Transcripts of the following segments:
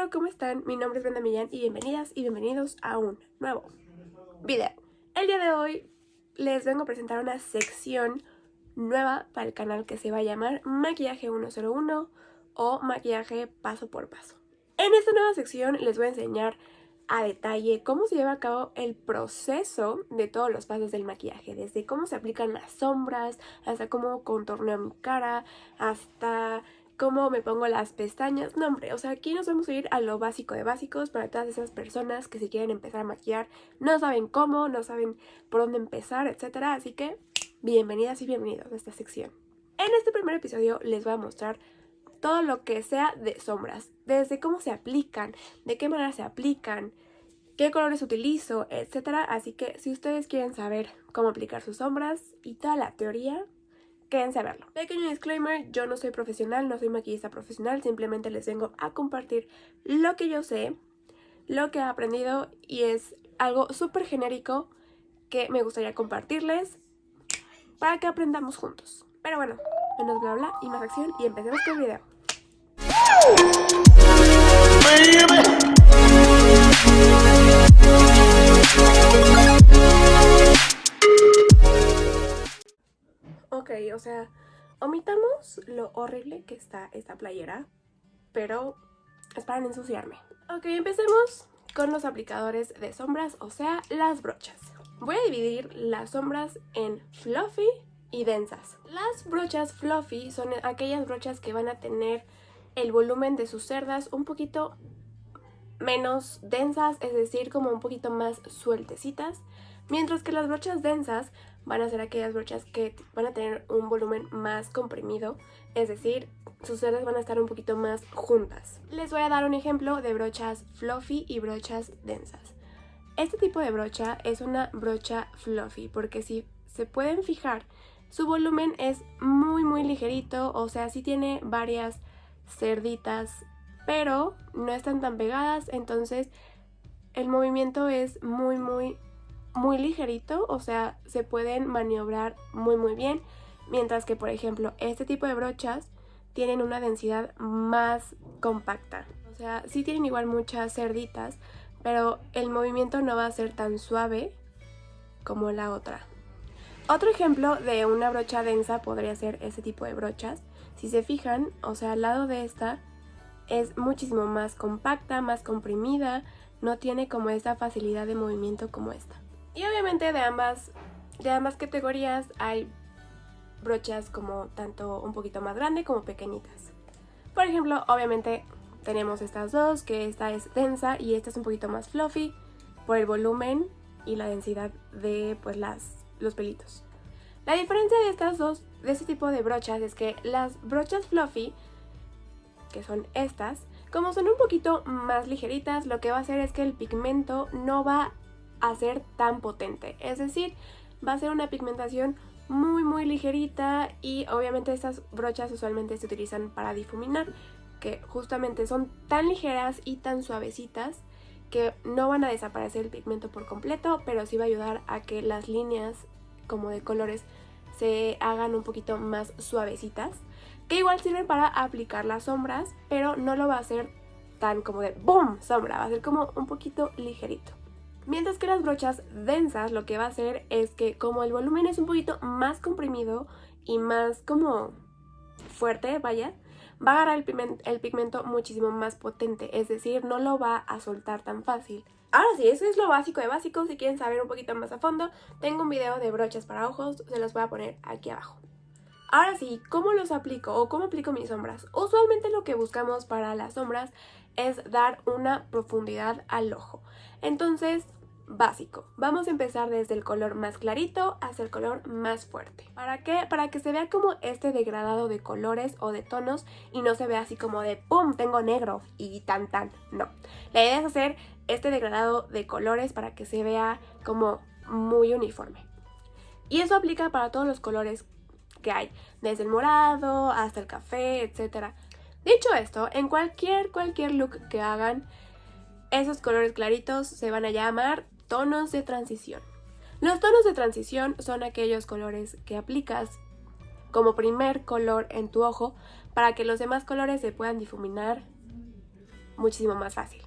Hola, ¿cómo están? Mi nombre es Brenda Millán y bienvenidas y bienvenidos a un nuevo video. El día de hoy les vengo a presentar una sección nueva para el canal que se va a llamar Maquillaje 101 o Maquillaje Paso por Paso. En esta nueva sección les voy a enseñar a detalle cómo se lleva a cabo el proceso de todos los pasos del maquillaje, desde cómo se aplican las sombras, hasta cómo contorneo mi cara, hasta cómo me pongo las pestañas. No, hombre, o sea, aquí nos vamos a ir a lo básico de básicos para todas esas personas que se quieren empezar a maquillar, no saben cómo, no saben por dónde empezar, etcétera. Así que bienvenidas y bienvenidos a esta sección. En este primer episodio les voy a mostrar todo lo que sea de sombras, desde cómo se aplican, de qué manera se aplican, qué colores utilizo, etcétera. Así que si ustedes quieren saber cómo aplicar sus sombras y toda la teoría, quédense a verlo. Pequeño disclaimer, yo no soy profesional, no soy maquillista profesional, simplemente les vengo a compartir lo que yo sé, lo que he aprendido y es algo súper genérico que me gustaría compartirles para que aprendamos juntos. Pero bueno, menos bla bla y más acción y empecemos con el video. Ok, o sea, omitamos lo horrible que está esta playera, pero es para no ensuciarme. Ok, empecemos con los aplicadores de sombras, o sea, las brochas. Voy a dividir las sombras en fluffy y densas. Las brochas fluffy son aquellas brochas que van a tener el volumen de sus cerdas un poquito menos densas, es decir, como un poquito más sueltecitas, mientras que las brochas densas van a ser aquellas brochas que van a tener un volumen más comprimido, es decir, sus cerdas van a estar un poquito más juntas. Les voy a dar un ejemplo de brochas fluffy y brochas densas. Este tipo de brocha es una brocha fluffy porque si se pueden fijar, su volumen es muy ligerito, o sea, sí tiene varias cerditas, pero no están tan pegadas, entonces el movimiento es muy ligerito, o sea, se pueden maniobrar muy bien, mientras que, por ejemplo, este tipo de brochas tienen una densidad más compacta, o sea, sí tienen igual muchas cerditas, pero el movimiento no va a ser tan suave como la otra. Otro ejemplo de una brocha densa podría ser este tipo de brochas. Si se fijan, o sea, al lado de esta es muchísimo más compacta, más comprimida, no tiene como esa facilidad de movimiento como esta. Y obviamente de ambas categorías hay brochas como tanto un poquito más grande como pequeñitas. Por ejemplo, obviamente tenemos estas dos, que esta es densa y esta es un poquito más fluffy por el volumen y la densidad de pues los pelitos. La diferencia de estas dos, de este tipo de brochas, es que las brochas fluffy, que son estas, como son un poquito más ligeritas, lo que va a hacer es que el pigmento no va a ser tan potente, es decir, va a ser una pigmentación muy ligerita y obviamente estas brochas usualmente se utilizan para difuminar, que justamente son tan ligeras y tan suavecitas que no van a desaparecer el pigmento por completo, pero sí va a ayudar a que las líneas como de colores se hagan un poquito más suavecitas, que igual sirven para aplicar las sombras, pero no lo va a hacer tan como de ¡boom! Sombra, va a ser como un poquito ligerito. Mientras que las brochas densas lo que va a hacer es que como el volumen es un poquito más comprimido y más como fuerte, vaya, va a agarrar el pigmento muchísimo más potente, es decir, no lo va a soltar tan fácil. Ahora sí, eso es lo básico de básicos. Si quieren saber un poquito más a fondo, tengo un video de brochas para ojos, se los voy a poner aquí abajo. Ahora sí, ¿cómo los aplico o cómo aplico mis sombras? Usualmente lo que buscamos para las sombras es dar una profundidad al ojo. Entonces, básico. Vamos a empezar desde el color más clarito hacia el color más fuerte. ¿Para qué? Para que se vea como este degradado de colores o de tonos y no se vea así como de ¡pum! Tengo negro y tan. No. La idea es hacer este degradado de colores para que se vea como muy uniforme. Y eso aplica para todos los colores que hay, desde el morado hasta el café, etc. Dicho esto, en cualquier look que hagan, esos colores claritos se van a llamar tonos de transición. Los tonos de transición son aquellos colores que aplicas como primer color en tu ojo para que los demás colores se puedan difuminar muchísimo más fácil.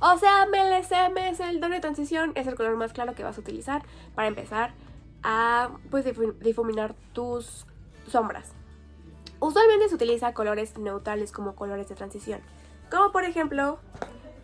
O sea, MLCMS, el tono de transición es el color más claro que vas a utilizar para empezar a pues difuminar tus sombras. Usualmente se utiliza colores neutrales como colores de transición, como por ejemplo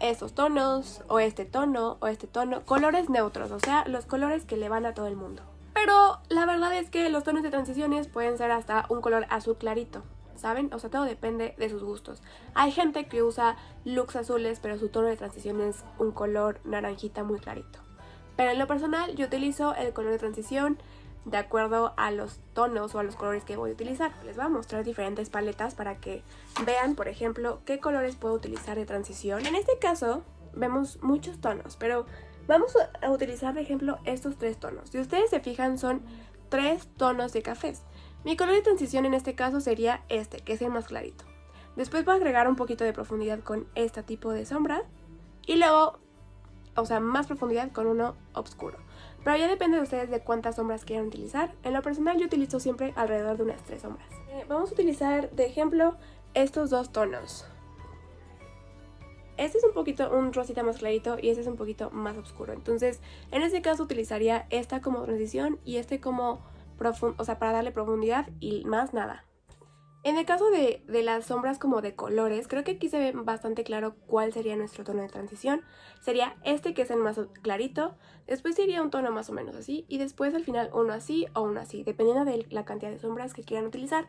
estos tonos, o este tono, o este tono, colores neutros, o sea, los colores que le van a todo el mundo. Pero la verdad es que los tonos de transiciones pueden ser hasta un color azul clarito, ¿saben? O sea, todo depende de sus gustos. Hay gente que usa looks azules, pero su tono de transición es un color naranjita muy clarito. Pero en lo personal, yo utilizo el color de transición de acuerdo a los tonos o a los colores que voy a utilizar. Les voy a mostrar diferentes paletas para que vean, por ejemplo, qué colores puedo utilizar de transición. En este caso, vemos muchos tonos, pero vamos a utilizar, de ejemplo, estos 3 tonos. Si ustedes se fijan, son 3 tonos de cafés. Mi color de transición en este caso sería este, que es el más clarito. Después voy a agregar un poquito de profundidad con este tipo de sombra. Y luego, o sea, más profundidad con uno oscuro. Pero ya depende de ustedes de cuántas sombras quieran utilizar. En lo personal yo utilizo siempre alrededor de unas 3 sombras. Vamos a utilizar, de ejemplo, estos 2 tonos. Este es un poquito un rosita más clarito y este es un poquito más oscuro. Entonces, en este caso utilizaría esta como transición y este como o sea, para darle profundidad y más nada. En el caso de las sombras como de colores, creo que aquí se ve bastante claro cuál sería nuestro tono de transición. Sería este, que es el más clarito, después iría un tono más o menos así, y después al final uno así o uno así, dependiendo de la cantidad de sombras que quieran utilizar.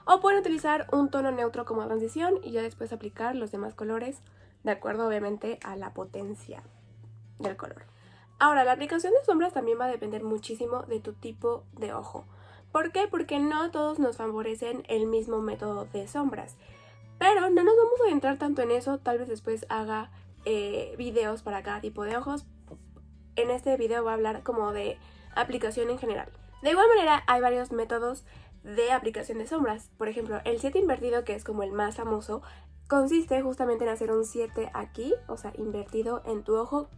O pueden utilizar un tono neutro como transición y ya después aplicar los demás colores, de acuerdo obviamente a la potencia del color. Ahora, la aplicación de sombras también va a depender muchísimo de tu tipo de ojo. ¿Por qué? Porque no todos nos favorecen el mismo método de sombras. Pero no nos vamos a adentrar tanto en eso, tal vez después haga videos para cada tipo de ojos. En este video voy a hablar como de aplicación en general. De igual manera, hay varios métodos de aplicación de sombras. Por ejemplo, el 7 invertido, que es como el más famoso, consiste justamente en hacer un 7 aquí, o sea, invertido en tu ojo,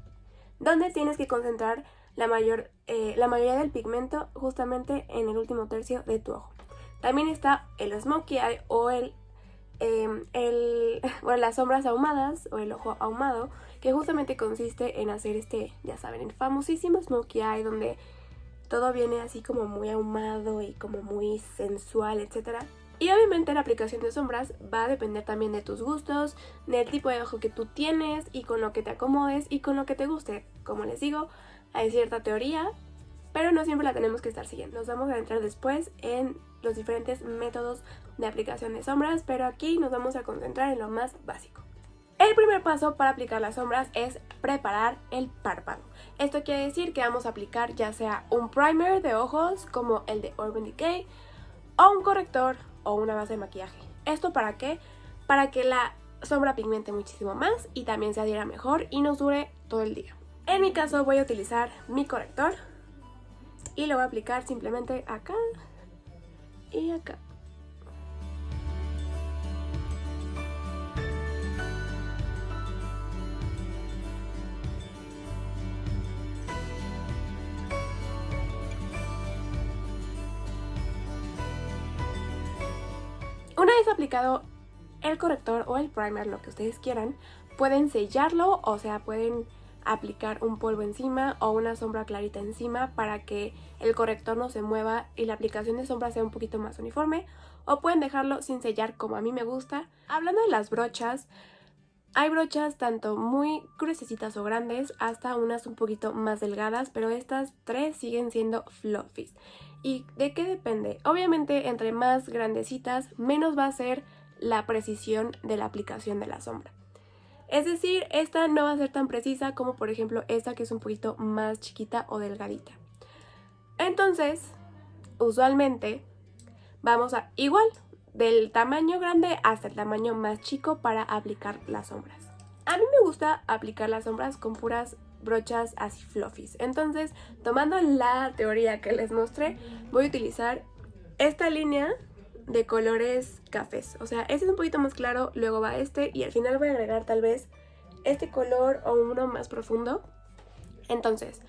donde tienes que concentrar la mayoría del pigmento justamente en el último tercio de tu ojo. También está el smokey eye o las sombras ahumadas o el ojo ahumado, que justamente consiste en hacer ya saben, el famosísimo smokey eye, donde todo viene así como muy ahumado y como muy sensual, etc. Y obviamente la aplicación de sombras va a depender también de tus gustos, del tipo de ojo que tú tienes y con lo que te acomodes y con lo que te guste. Como les digo, hay cierta teoría, pero no siempre la tenemos que estar siguiendo. Nos vamos a entrar después en los diferentes métodos de aplicación de sombras, pero aquí nos vamos a concentrar en lo más básico. El primer paso para aplicar las sombras es preparar el párpado. Esto quiere decir que vamos a aplicar ya sea un primer de ojos como el de Urban Decay, o un corrector o una base de maquillaje. ¿Esto para qué? Para que la sombra pigmente muchísimo más y también se adhiera mejor y nos dure todo el día. En mi caso voy a utilizar mi corrector y lo voy a aplicar simplemente acá y acá. Una vez aplicado el corrector o el primer, lo que ustedes quieran, pueden sellarlo, o sea, pueden aplicar un polvo encima o una sombra clarita encima para que el corrector no se mueva y la aplicación de sombra sea un poquito más uniforme, o pueden dejarlo sin sellar como a mí me gusta. Hablando de las brochas, hay brochas tanto muy gruesecitas o grandes hasta unas un poquito más delgadas, pero estas 3 siguen siendo fluffies. ¿Y de qué depende? Obviamente entre más grandecitas, menos va a ser la precisión de la aplicación de la sombra. Es decir, esta no va a ser tan precisa como por ejemplo esta, que es un poquito más chiquita o delgadita. Entonces, usualmente vamos a igual del tamaño grande hasta el tamaño más chico para aplicar las sombras. A mí me gusta aplicar las sombras con puras brochas así fluffies. Entonces, tomando la teoría que les mostré, voy a utilizar esta línea de colores cafés. O sea, este es un poquito más claro, luego va este y al final voy a agregar tal vez este color o uno más profundo. Entonces,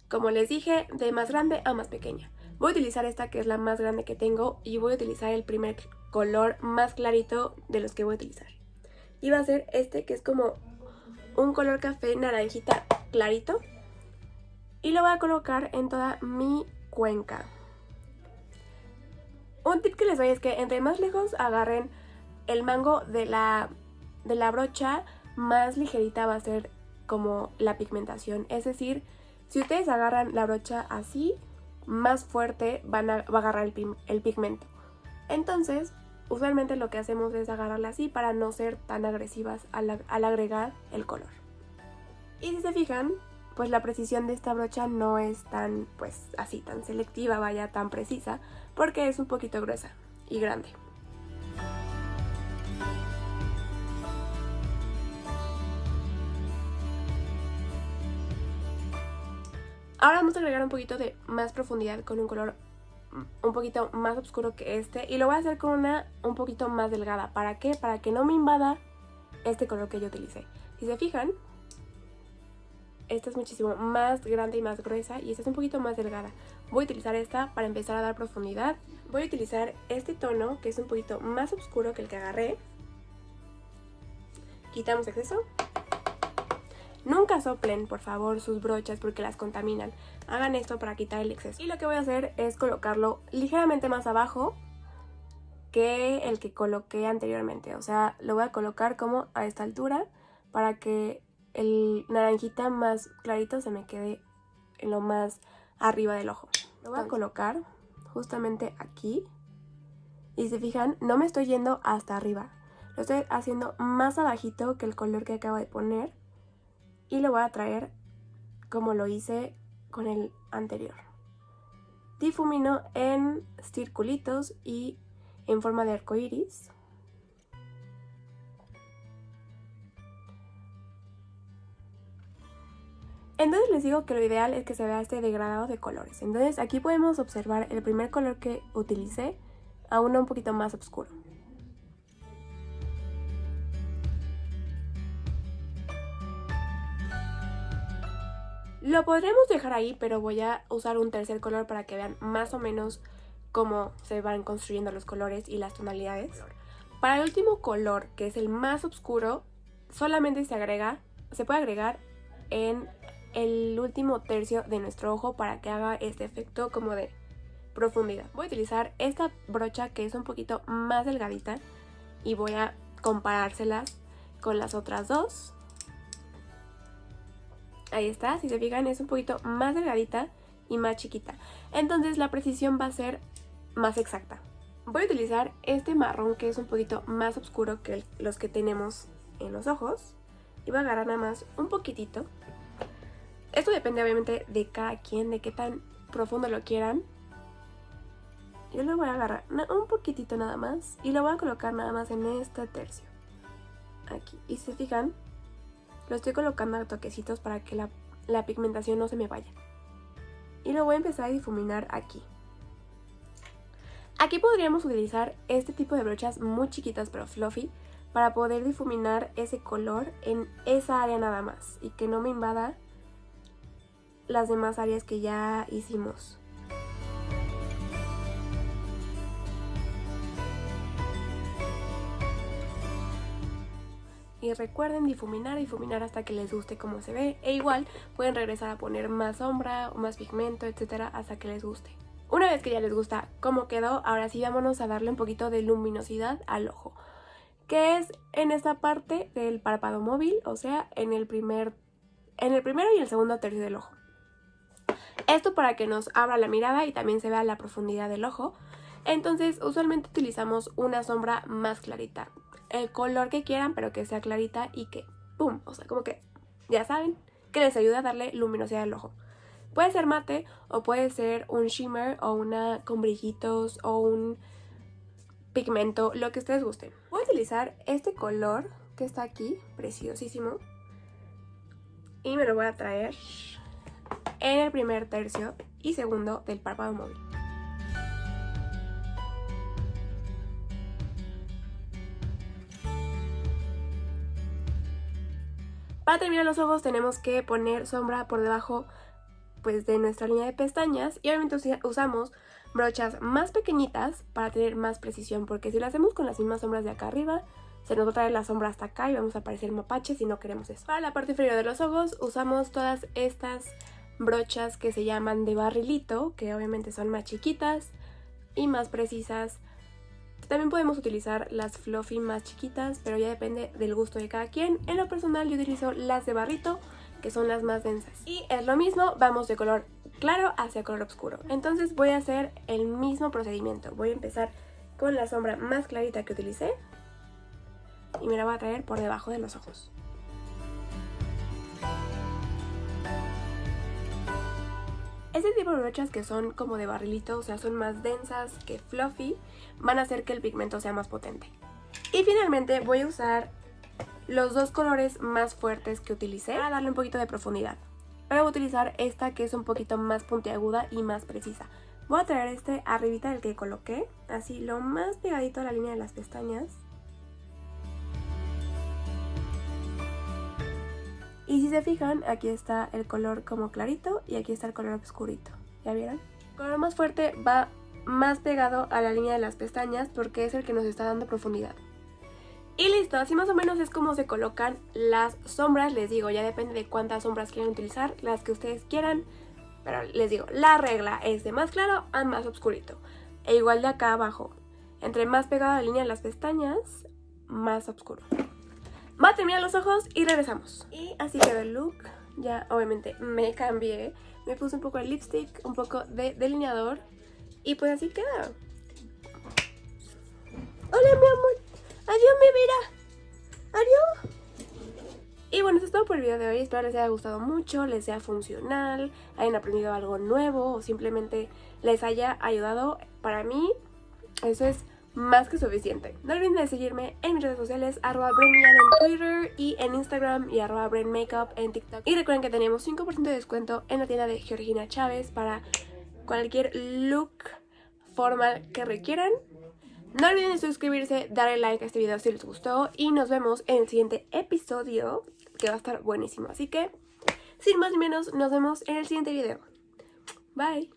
como les dije, de más grande a más pequeña. Voy a utilizar esta, que es la más grande que tengo, y voy a utilizar el primer color más clarito de los que voy a utilizar. Y va a ser este que es como un color café naranjita clarito. Y lo voy a colocar en toda mi cuenca. Un tip que les doy es que entre más lejos agarren el mango de la brocha, más ligerita va a ser como la pigmentación. Es decir, si ustedes agarran la brocha así, más fuerte va a agarrar el pigmento. Entonces, usualmente lo que hacemos es agarrarla así para no ser tan agresivas al agregar el color. Y si se fijan, pues la precisión de esta brocha no es tan, pues así, tan selectiva, vaya, tan precisa, porque es un poquito gruesa y grande. Ahora vamos a agregar un poquito de más profundidad con un color un poquito más oscuro que este. Y lo voy a hacer con una un poquito más delgada. ¿Para qué? Para que no me invada este color que yo utilicé. Si se fijan, esta es muchísimo más grande y más gruesa y esta es un poquito más delgada. Voy a utilizar esta para empezar a dar profundidad. Voy a utilizar este tono que es un poquito más oscuro que el que agarré. Quitamos exceso. Nunca soplen, por favor, sus brochas porque las contaminan. Hagan esto para quitar el exceso. Y lo que voy a hacer es colocarlo ligeramente más abajo que el que coloqué anteriormente. O sea, lo voy a colocar como a esta altura para que el naranjita más clarito se me quede en lo más arriba del ojo. Lo voy a colocar justamente aquí. Y si se fijan, no me estoy yendo hasta arriba. Lo estoy haciendo más abajito que el color que acabo de poner. Y lo voy a traer como lo hice con el anterior. Difumino en circulitos y en forma de arco iris. Entonces les digo que lo ideal es que se vea este degradado de colores. Entonces aquí podemos observar el primer color que utilicé a uno un poquito más oscuro. Lo podremos dejar ahí, pero voy a usar un tercer color para que vean más o menos cómo se van construyendo los colores y las tonalidades. Para el último color, que es el más oscuro, solamente se puede agregar en el último tercio de nuestro ojo para que haga este efecto como de profundidad. Voy a utilizar esta brocha que es un poquito más delgadita y voy a comparárselas con las otras dos. Ahí está, si se fijan es un poquito más delgadita y más chiquita. Entonces la precisión va a ser más exacta. Voy a utilizar este marrón que es un poquito más oscuro que los que tenemos en los ojos. Y voy a agarrar nada más un poquitito. Esto depende obviamente de cada quien, de qué tan profundo lo quieran. Yo lo voy a agarrar un poquitito nada más y lo voy a colocar nada más en este tercio. Aquí. Y si se fijan, lo estoy colocando a toquecitos para que la pigmentación no se me vaya. Y lo voy a empezar a difuminar aquí. Aquí podríamos utilizar este tipo de brochas muy chiquitas pero fluffy para poder difuminar ese color en esa área nada más y que no me invada las demás áreas que ya hicimos. Y recuerden difuminar hasta que les guste cómo se ve. E igual pueden regresar a poner más sombra o más pigmento, etcétera, hasta que les guste. Una vez que ya les gusta cómo quedó, ahora sí vámonos a darle un poquito de luminosidad al ojo. Que es en esta parte del párpado móvil, o sea, en el primero y el segundo tercio del ojo. Esto para que nos abra la mirada y también se vea la profundidad del ojo. Entonces usualmente utilizamos una sombra más clarita. El color que quieran, pero que sea clarita y que ¡pum! O sea, como que ya saben, que les ayuda a darle luminosidad al ojo. Puede ser mate o puede ser un shimmer o una con brillitos o un pigmento, lo que ustedes gusten. Voy a utilizar este color que está aquí, preciosísimo. Y me lo voy a traer en el primer tercio y segundo del párpado móvil. Para terminar los ojos tenemos que poner sombra por debajo pues de nuestra línea de pestañas y obviamente usamos brochas más pequeñitas para tener más precisión, porque si lo hacemos con las mismas sombras de acá arriba se nos va a traer la sombra hasta acá y vamos a parecer mapaches y no queremos eso. Para la parte inferior de los ojos usamos todas estas brochas que se llaman de barrilito, que obviamente son más chiquitas y más precisas. También podemos utilizar las fluffy más chiquitas, pero ya depende del gusto de cada quien. En lo personal yo utilizo las de barrito, que son las más densas. Y es lo mismo, vamos de color claro hacia color oscuro. Entonces voy a hacer el mismo procedimiento. Voy a empezar con la sombra más clarita que utilicé y me la voy a traer por debajo de los ojos. Este tipo de brochas que son como de barrilito, o sea, son más densas que fluffy, van a hacer que el pigmento sea más potente. Y finalmente voy a usar los dos colores más fuertes que utilicé para darle un poquito de profundidad. Pero voy a utilizar esta que es un poquito más puntiaguda y más precisa. Voy a traer este arribita del que coloqué, así lo más pegadito a la línea de las pestañas. Y si se fijan, aquí está el color como clarito y aquí está el color oscurito. ¿Ya vieron? El color más fuerte va más pegado a la línea de las pestañas porque es el que nos está dando profundidad. Y listo, así más o menos es como se colocan las sombras. Les digo, ya depende de cuántas sombras quieran utilizar, las que ustedes quieran. Pero les digo, la regla es de más claro a más oscurito. E igual de acá abajo, entre más pegado a la línea de las pestañas, más oscuro. Voy a terminar los ojos y regresamos. Y así quedó el look. Ya obviamente me cambié. Me puse un poco de lipstick, un poco de delineador. Y pues así queda. Hola mi amor. Adiós mi vida. Adiós. Y bueno, eso es todo por el video de hoy. Espero les haya gustado mucho, les sea funcional, hayan aprendido algo nuevo o simplemente les haya ayudado. Para mí eso es más que suficiente. No olviden de seguirme en mis redes sociales, @BrenMillan en Twitter y en Instagram y @BrenMakeup en TikTok. Y recuerden que tenemos 5% de descuento en la tienda de Georgina Chávez para cualquier look formal que requieran. No olviden de suscribirse, darle like a este video si les gustó y nos vemos en el siguiente episodio que va a estar buenísimo. Así que, sin más ni menos, nos vemos en el siguiente video. Bye.